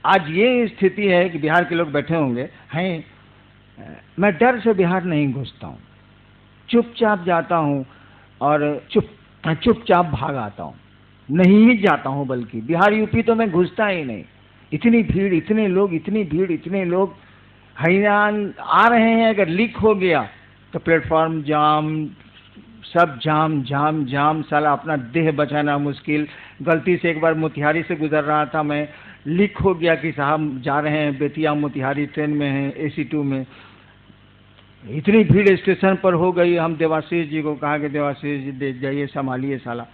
आज ये स्थिति है कि बिहार के लोग बैठे होंगे हैं, मैं डर से बिहार नहीं घुसता हूँ, चुपचाप जाता हूँ और चुपचाप भाग आता हूँ, नहीं ही जाता हूँ, बल्कि बिहार यूपी तो मैं घुसता ही नहीं। इतनी भीड़, इतने लोग, इतनी भीड़, इतने लोग हैरान आ रहे हैं। अगर लीक हो गया तो प्लेटफॉर्म जाम, सब जाम जाम जाम, साला अपना देह बचाना मुश्किल। गलती से एक बार मोतिहारी से गुजर रहा था मैं, लीक हो गया कि साहब जा रहे हैं बेतिया मोतिहारी, ट्रेन में हैं AC2 में। इतनी भीड़ स्टेशन पर हो गई, हम देवाशीष जी को कहा कि देवाशीष जी देख जाइए, संभालिए साला।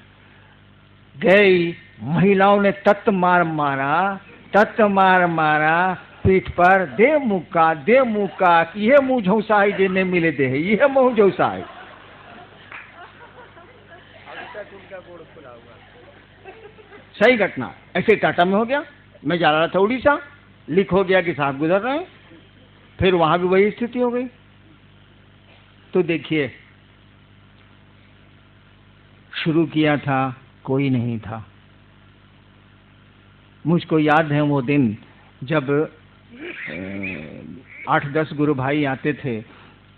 गई, महिलाओं ने तत्त मार मारा पीठ पर, दे मुक्का कि यह मुंह झौसा जे ने मिले दे, यह मुंह झौसा है। सही घटना ऐसे टाटा में हो गया। मैं जा रहा था उड़ीसा, लीक हो गया कि साहब गुजर रहे हैं, फिर वहां भी वही स्थिति हो गई। तो देखिए, शुरू किया था, कोई नहीं था। मुझको याद है वो दिन जब 8-10 गुरु भाई आते थे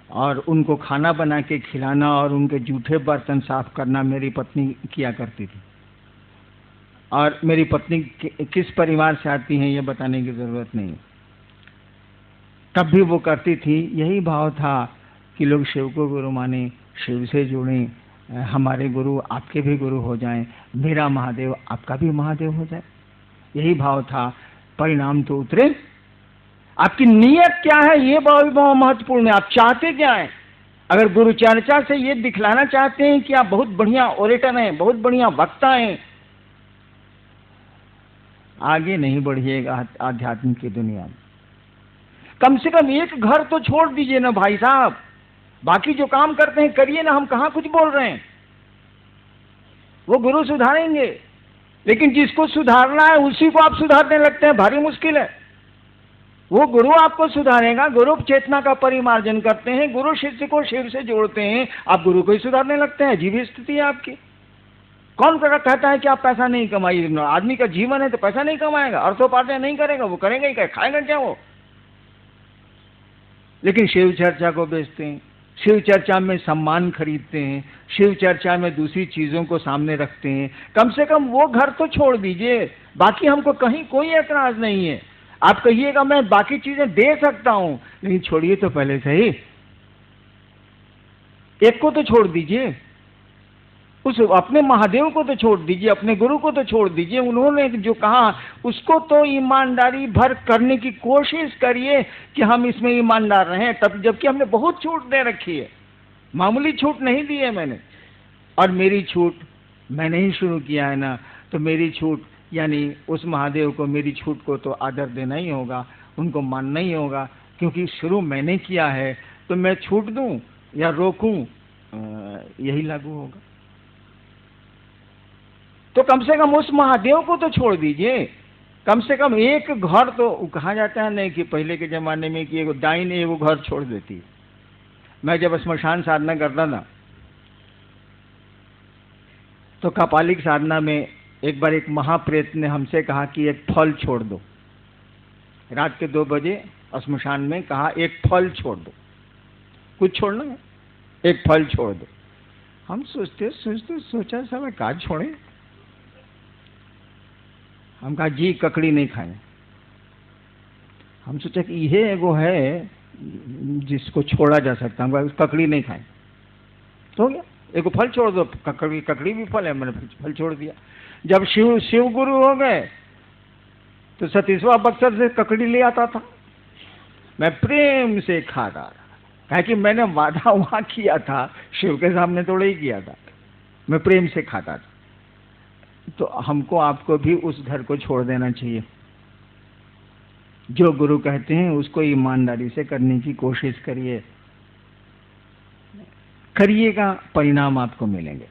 और उनको खाना बना के खिलाना और उनके जूठे बर्तन साफ करना मेरी पत्नी किया करती थी। और मेरी पत्नी किस परिवार से आती हैं ये बताने की जरूरत नहीं, तब भी वो करती थी। यही भाव था कि लोग शिव को गुरु माने, शिव से जुड़ें, हमारे गुरु आपके भी गुरु हो जाएं, मेरा महादेव आपका भी महादेव हो जाए, यही भाव था। परिणाम तो उतरे। आपकी नीयत क्या है ये बहुत महत्वपूर्ण है। आप चाहते क्या है? अगर गुरु चर्चा से ये दिखलाना चाहते हैं कि आप बहुत बढ़िया ओरेटर हैं, बहुत बढ़िया वक्ता हैं, आगे नहीं बढ़िएगा आध्यात्म की दुनिया में। कम से कम एक घर तो छोड़ दीजिए ना भाई साहब, बाकी जो काम करते हैं करिए ना। हम कहां कुछ बोल रहे हैं, वो गुरु सुधारेंगे, लेकिन जिसको सुधारना है उसी को आप सुधारने लगते हैं, भारी मुश्किल है। वो गुरु आपको सुधारेगा। गुरु चेतना का परिमार्जन करते हैं, गुरु शिष्य को शिव से जोड़ते हैं, आप गुरु को ही सुधारने लगते हैं। अजीब स्थिति है आपकी। कौन कहता है कि आप पैसा नहीं कमाइए? आदमी का जीवन है तो पैसा नहीं कमाएगा, अर्थोपार्जन नहीं करेगा, वो करेगा ही क्या, खाएगा क्या वो? लेकिन शिव चर्चा को बेचते हैं, शिव चर्चा में सम्मान खरीदते हैं, शिव चर्चा में दूसरी चीजों को सामने रखते हैं। कम से कम वो घर तो छोड़ दीजिए। बाकी हमको कहीं कोई एतराज नहीं है। आप कहिएगा मैं बाकी चीजें दे सकता हूं, लेकिन छोड़िए तो पहले से ही एक को तो छोड़ दीजिए, उस अपने महादेव को तो छोड़ दीजिए, अपने गुरु को तो छोड़ दीजिए। उन्होंने जो कहा उसको तो ईमानदारी भर करने की कोशिश करिए कि हम इसमें ईमानदार रहें। तब जबकि हमने बहुत छूट दे रखी है, मामूली छूट नहीं दी है मैंने। और मेरी छूट मैंने ही शुरू किया है ना, तो मेरी छूट यानी उस महादेव को, मेरी छूट को तो आदर देना ही होगा, उनको मानना ही होगा, क्योंकि शुरू मैंने किया है। तो मैं छूट दूं या रोकूं, यही लागू होगा। तो कम से कम उस महादेव को तो छोड़ दीजिए। कम से कम एक घर तो, कहा जाता है नहीं कि पहले के जमाने में कि एगो डाइन एगो घर छोड़ देती है। मैं जब श्मशान साधना करता था तो कपालिक साधना में एक बार एक महाप्रेत ने हमसे कहा कि एक फल छोड़ दो। रात के 2 बजे श्मशान में कहा एक फल छोड़ दो, कुछ छोड़ना है, एक फल छोड़ दो। हम सोचते सोचा सब का छोड़े। हम कहा जी ककड़ी नहीं खाए। हम सोचा कि यह एगो है जिसको छोड़ा जा सकता है, हम कहा ककड़ी नहीं खाए। तो हो गया, एगो फल छोड़ दो। ककड़ी भी फल है, मैंने फल छोड़ दिया। जब शिव गुरु हो गए तो 37वां बक्सर से ककड़ी ले आता था, मैं प्रेम से खाता था, कहा कि मैंने वादा वहां किया था, शिव के सामने थोड़ा ही किया था, मैं प्रेम से खाता था। तो हमको आपको भी उस घर को छोड़ देना चाहिए। जो गुरु कहते हैं उसको ईमानदारी से करने की कोशिश करिए, करिएगा, परिणाम आपको मिलेंगे।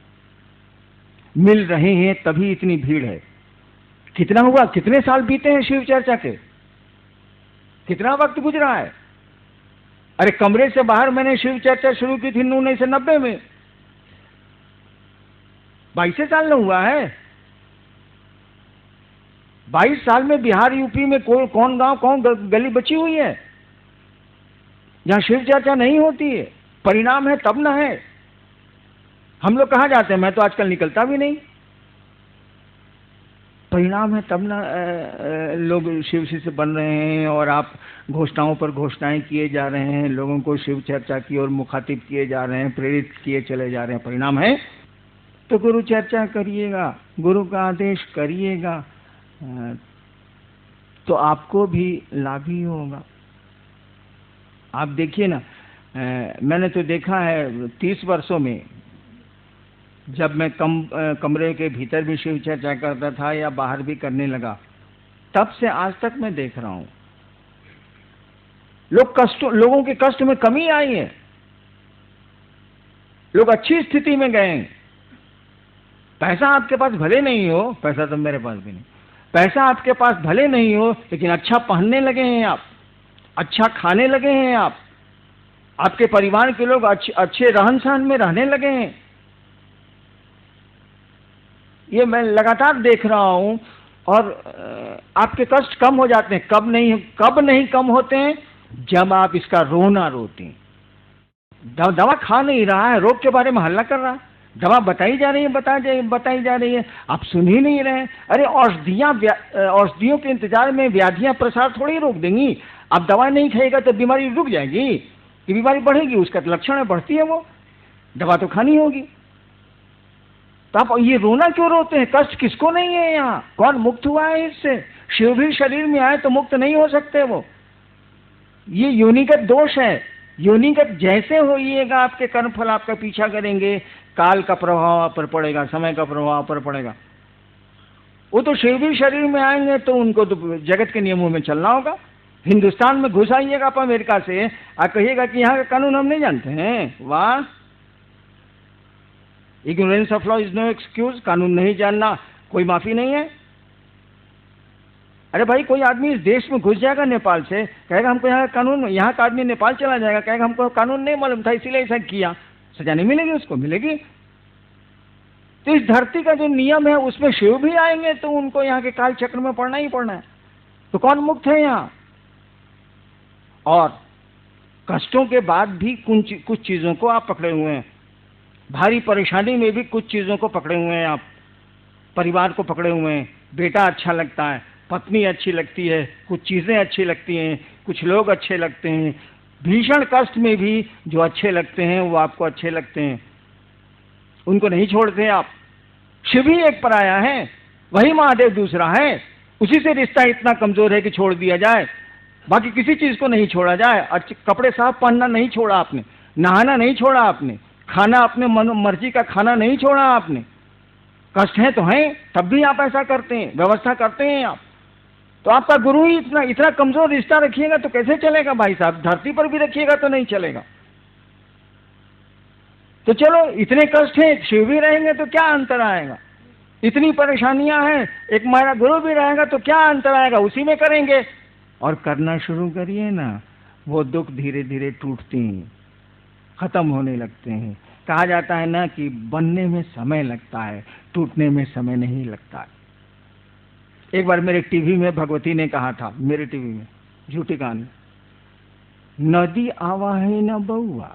मिल रहे हैं तभी इतनी भीड़ है। कितना हुआ, कितने साल बीते हैं शिव चर्चा के, कितना वक्त गुजरा है। अरे कमरे से बाहर मैंने शिव चर्चा शुरू की थी 1990 में, 22 साल न हुआ है। 22 साल में बिहार यूपी में कौन गांव कौन गली बची हुई है जहां शिव चर्चा नहीं होती है? परिणाम है तब ना है। हम लोग कहाँ जाते हैं? मैं तो आजकल निकलता भी नहीं। परिणाम है तब ना लोग शिव से बन रहे हैं, और आप घोषणाओं पर घोषणाएं किए जा रहे हैं, लोगों को शिव चर्चा की ओर मुखातिब किए जा रहे हैं, प्रेरित किए चले जा रहे हैं। परिणाम है तो गुरु चर्चा करिएगा, गुरु का आदेश करिएगा, तो आपको भी लाभ ही होगा। आप देखिए ना, मैंने तो देखा है 30 वर्षों में, जब मैं कमरे के भीतर भी शिव चर्चा करता था या बाहर भी करने लगा, तब से आज तक मैं देख रहा हूं लोगों के कष्ट में कमी आई है, लोग अच्छी स्थिति में गए हैं। पैसा आपके पास भले नहीं हो, पैसा तो मेरे पास भी नहीं, पैसा आपके पास भले नहीं हो, लेकिन अच्छा पहनने लगे हैं आप, अच्छा खाने लगे हैं आप, आपके परिवार के लोग अच्छे रहन सहन में रहने लगे हैं। ये मैं लगातार देख रहा हूं, और आपके कष्ट कम हो जाते हैं। कब नहीं कम होते हैं? जब आप इसका रोना रोते हैं। दवा खा नहीं रहा है, रोग के बारे में हल्ला कर रहा है, दवा बताई जा रही है, बताई जा रही है, आप सुन ही नहीं रहे। अरे औषधियों के इंतजार में व्याधियां प्रसार थोड़ी रोक देंगी। आप दवा नहीं खाएगा तो बीमारी रुक जाएगी कि बीमारी बढ़ेगी? उसका लक्षण है बढ़ती है, वो दवा तो खानी होगी। तो आप ये रोना क्यों रोते हैं? कष्ट किसको नहीं है यहाँ? कौन मुक्त हुआ है इससे? शिव भी शरीर में आए तो मुक्त नहीं हो सकते वो। ये योनिगत दोष है। योनिगत जैसे होइएगा, आपके कर्मफल आपका पीछा करेंगे, काल का प्रभाव आप पर पड़ेगा, समय का प्रभाव आप पर पड़ेगा। वो तो शिव भी शरीर में आएंगे तो उनको तो जगत के नियमों में चलना होगा। हिंदुस्तान में घुस आइएगा आप अमेरिका से, आप कहिएगा कि यहाँ का कानून हम नहीं जानते हैं। वाह, ignorance of law is no excuse. कानून नहीं जानना कोई माफी नहीं है। अरे भाई, कोई आदमी इस देश में घुस जाएगा नेपाल से, कहेगा हमको यहाँ का कानून, यहाँ का आदमी नेपाल चला जाएगा, कहेगा हमको कानून नहीं मालूम था इसीलिए ऐसा किया, सजा नहीं मिलेगी उसको? मिलेगी। तो इस धरती का जो नियम है उसमें शिव भी आएंगे तो उनको यहाँ के काल चक्र में पड़ना ही पड़ना है। तो कौन मुक्त है यहाँ? और कष्टों के बाद भी कुछ चीजों को आप पकड़े हुए हैं, भारी परेशानी में भी कुछ चीजों को पकड़े हुए हैं आप, परिवार को पकड़े हुए हैं। बेटा अच्छा लगता है, पत्नी अच्छी लगती है, कुछ चीजें अच्छी लगती हैं, कुछ लोग अच्छे लगते हैं। भीषण कष्ट में भी जो अच्छे लगते हैं वो आपको अच्छे लगते हैं, उनको नहीं छोड़ते आप। शिव ही एक पराया है, वही महादेव दूसरा है। उसी से रिश्ता इतना कमजोर है कि छोड़ दिया जाए, बाकी किसी चीज को नहीं छोड़ा जाए। अच्छे कपड़े साफ पहनना नहीं छोड़ा आपने, नहाना नहीं छोड़ा आपने, खाना अपने मर्जी का खाना नहीं छोड़ा आपने। कष्ट है तो है, तब भी आप ऐसा करते हैं, व्यवस्था करते हैं आप। तो आपका गुरु ही इतना कमजोर रिश्ता रखिएगा तो कैसे चलेगा भाई साहब? धरती पर भी रखिएगा तो नहीं चलेगा। तो चलो, इतने कष्ट हैं, शिव भी रहेंगे तो क्या अंतर आएगा? इतनी परेशानियां हैं, एक हमारा गुरु भी रहेगा तो क्या अंतर आएगा? उसी में करेंगे। और करना शुरू करिए ना, वो दुख धीरे धीरे टूटते हैं, खत्म होने लगते हैं। कहा जाता है ना कि बनने में समय लगता है, टूटने में समय नहीं लगता है। एक बार मेरे टीवी में भगवती ने कहा था, मेरे टीवी में, झूठी कहानी, नदी आवा है न बउआ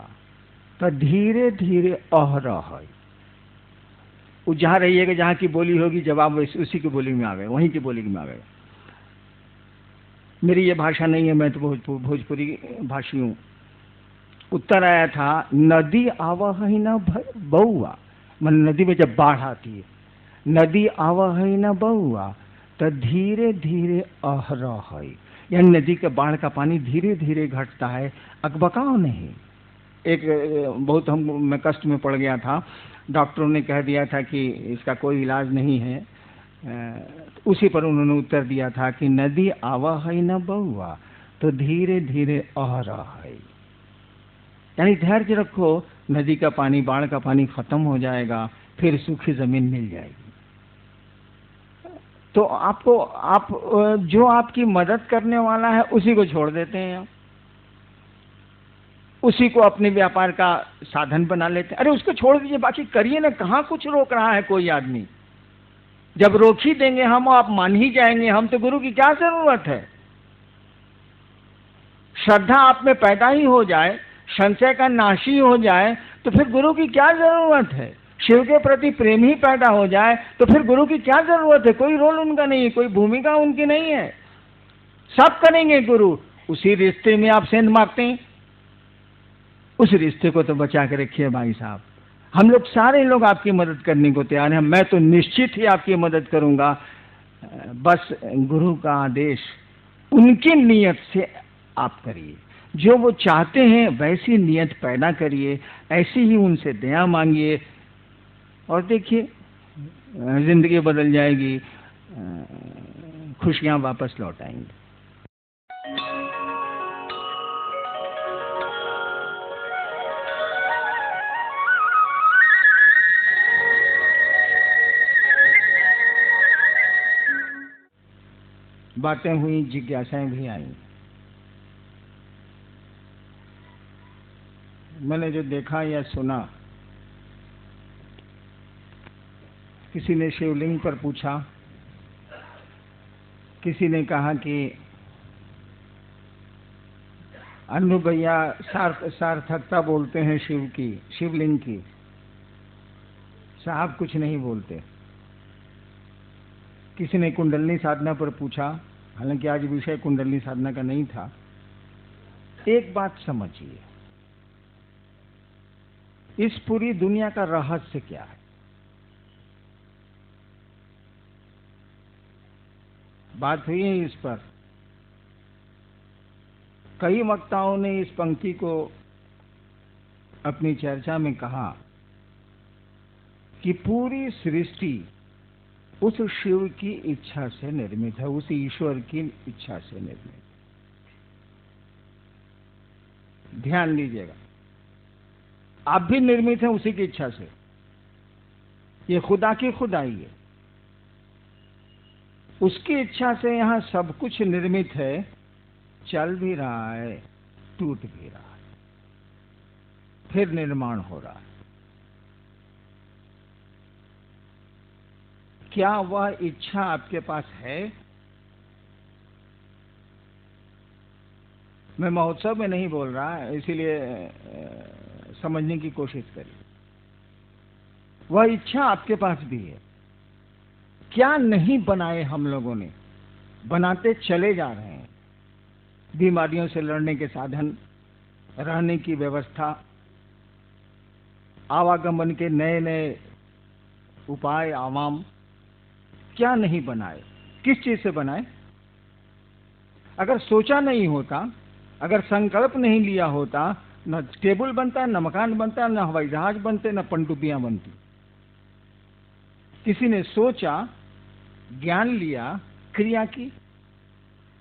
तो धीरे धीरे अह रहा है। वो जहां रहिएगा, जहां की बोली होगी, जवाब उसी की बोली में आवेगा, वहीं की बोली में आवेगा। मेरी ये भाषा नहीं है, मैं तो भोजपुरी भाषी हूँ। उत्तर आया था, नदी आवा है न बउआ, मन नदी में जब बाढ़ आती है, नदी आवा है न बउआ तो धीरे धीरे अह रहा है। यानी नदी के बाढ़ का पानी धीरे धीरे घटता है, अकबकाओ नहीं। एक बहुत मैं कष्ट में पड़ गया था, डॉक्टरों ने कह दिया था कि इसका कोई इलाज नहीं है। उसी पर उन्होंने उत्तर दिया था कि नदी आवा है न बउआ तो धीरे धीरे अह रहा है। यानी धैर्य रखो, नदी का पानी, बाढ़ का पानी खत्म हो जाएगा, फिर सूखी जमीन मिल जाएगी। तो आप जो आपकी मदद करने वाला है उसी को छोड़ देते हैं आप, उसी को अपने व्यापार का साधन बना लेते हैं। अरे उसको छोड़ दीजिए, बाकी करिए ना, कहाँ कुछ रोक रहा है कोई आदमी? जब रोक ही देंगे हम, आप मान ही जाएंगे हम, तो गुरु की क्या जरूरत है? श्रद्धा आप में पैदा ही हो जाए, संशय का नाश ही हो जाए, तो फिर गुरु की क्या जरूरत है? शिव के प्रति प्रेम ही पैदा हो जाए, तो फिर गुरु की क्या जरूरत है? कोई रोल उनका नहीं है, कोई भूमिका उनकी नहीं है, सब करेंगे गुरु। उसी रिश्ते में आप सेंध मारते हैं, उस रिश्ते को तो बचा के रखिए भाई साहब। हम लोग सारे लोग आपकी मदद करने को तैयार हैं, मैं तो निश्चित ही आपकी मदद करूंगा। बस गुरु का आदेश उनकी नियत से आप करिए, जो वो चाहते हैं वैसी नियत पैदा करिए, ऐसी ही उनसे दया मांगिए, और देखिए जिंदगी बदल जाएगी, खुशियां वापस लौट आएंगी। बातें हुई, जिज्ञासाएं भी आई। मैंने जो देखा या सुना, किसी ने शिवलिंग पर पूछा, किसी ने कहा कि अन्नू भैया सार्थकता बोलते हैं शिव की, शिवलिंग की, साहब कुछ नहीं बोलते। किसी ने कुंडलनी साधना पर पूछा, हालांकि आज विषय कुंडलनी साधना का नहीं था। एक बात समझिए, इस पूरी दुनिया का रहस्य क्या है? बात हुई है इस पर, कई वक्ताओं ने इस पंक्ति को अपनी चर्चा में कहा कि पूरी सृष्टि उस शिव की इच्छा से निर्मित है, उस ईश्वर की इच्छा से निर्मित। ध्यान दीजिएगा, आप भी निर्मित हैं उसी की इच्छा से। ये खुदा की खुदाई है, उसकी इच्छा से यहां सब कुछ निर्मित है, चल भी रहा है, टूट भी रहा है, फिर निर्माण हो रहा है। क्या वह इच्छा आपके पास है? मैं महोत्सव में नहीं बोल रहा, इसीलिए समझने की कोशिश करिए। वह इच्छा आपके पास भी है। क्या नहीं बनाए हम लोगों ने, बनाते चले जा रहे हैं। बीमारियों से लड़ने के साधन, रहने की व्यवस्था, आवागमन के नए नए उपाय, आवाम, क्या नहीं बनाए? किस चीज से बनाए? अगर सोचा नहीं होता, अगर संकल्प नहीं लिया होता, न टेबल बनता, न मकान बनता, न हवाई जहाज बनते, न पनडुब्बियां बनती। किसी ने सोचा, ज्ञान लिया, क्रिया की,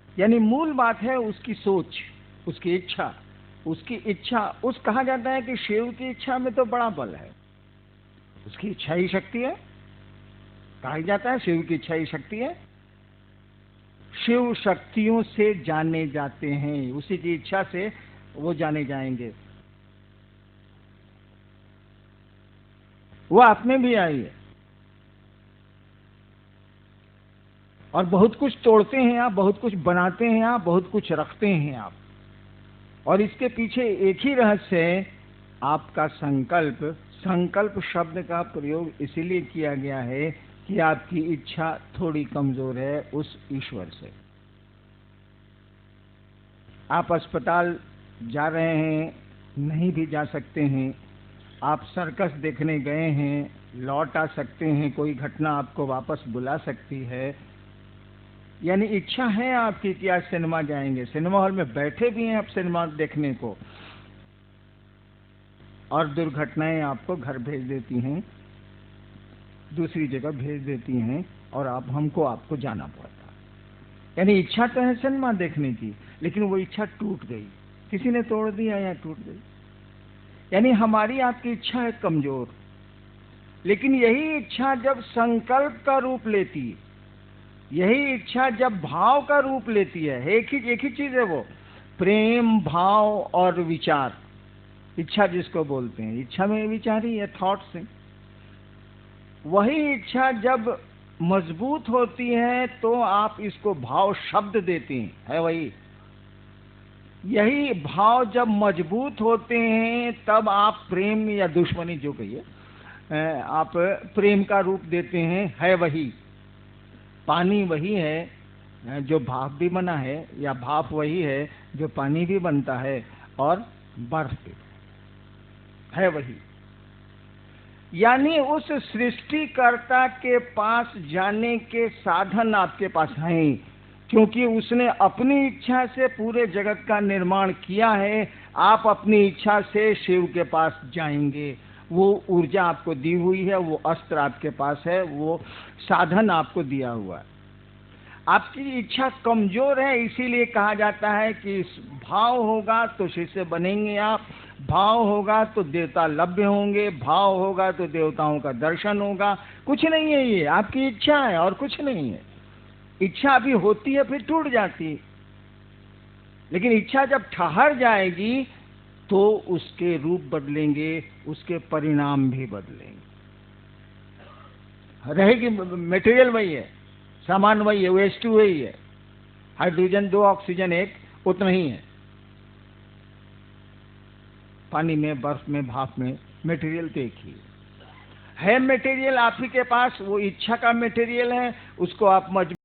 यानी मूल बात है उसकी सोच, उसकी इच्छा। उसकी इच्छा, उस कहा जाता है कि शिव की इच्छा में तो बड़ा बल है, उसकी इच्छा ही शक्ति है। कहा जाता है शिव की इच्छा ही शक्ति है। शिव शक्तियों से जाने जाते हैं, उसी की इच्छा से वो जाने जाएंगे। वो आप में भी आई है, और बहुत कुछ तोड़ते हैं आप, बहुत कुछ बनाते हैं आप, बहुत कुछ रखते हैं आप, और इसके पीछे एक ही रहस्य है, आपका संकल्प। संकल्प शब्द का प्रयोग इसीलिए किया गया है कि आपकी इच्छा थोड़ी कमजोर है उस ईश्वर से। आप अस्पताल जा रहे हैं, नहीं भी जा सकते हैं। आप सर्कस देखने गए हैं, लौट आ सकते हैं, कोई घटना आपको वापस बुला सकती है। यानी इच्छा है आपकी कि आज सिनेमा जाएंगे, सिनेमा हॉल में बैठे भी हैं आप सिनेमा देखने को, और दुर्घटनाएं आपको घर भेज देती हैं, दूसरी जगह भेज देती हैं, और आपको जाना पड़ता। यानी इच्छा तो है सिनेमा देखने की, लेकिन वो इच्छा टूट गई, किसी ने तोड़ दिया या टूट गई। यानी हमारी आपकी इच्छा है कमजोर, लेकिन यही इच्छा जब संकल्प का रूप लेती, यही इच्छा जब भाव का रूप लेती है, एक ही चीज है वो, प्रेम, भाव और विचार। इच्छा जिसको बोलते हैं, इच्छा में विचार ही है, थॉट्स हैं। वही इच्छा जब मजबूत होती है तो आप इसको भाव शब्द देती हैं, है वही। यही भाव जब मजबूत होते हैं तब आप प्रेम या दुश्मनी जो कहिए आप प्रेम का रूप देते हैं, है वही। पानी वही है जो भाप भी बना है, या भाप वही है जो पानी भी बनता है, और बर्फ भी है वही। यानी उस सृष्टिकर्ता के पास जाने के साधन आपके पास हैं, क्योंकि उसने अपनी इच्छा से पूरे जगत का निर्माण किया है। आप अपनी इच्छा से शिव के पास जाएंगे। वो ऊर्जा आपको दी हुई है, वो अस्त्र आपके पास है, वो साधन आपको दिया हुआ है। आपकी इच्छा कमजोर है, इसीलिए कहा जाता है कि भाव होगा तो शिष्य बनेंगे आप, भाव होगा तो देवता लभ्य होंगे, भाव होगा तो देवताओं का दर्शन होगा। कुछ नहीं है, ये आपकी इच्छा है और कुछ नहीं है। इच्छा अभी होती है फिर टूट जाती है, लेकिन इच्छा जब ठहर जाएगी तो उसके रूप बदलेंगे, उसके परिणाम भी बदलेंगे। रहेगी मटेरियल वही है, सामान वही है, वेस्ट वही है। हाइड्रोजन 2 ऑक्सीजन 1 उतना ही है। पानी में, बर्फ में, भाप में मटेरियल तो एक ही है। मटेरियल आप ही के पास, वो इच्छा का मटेरियल है, उसको आप मजबूत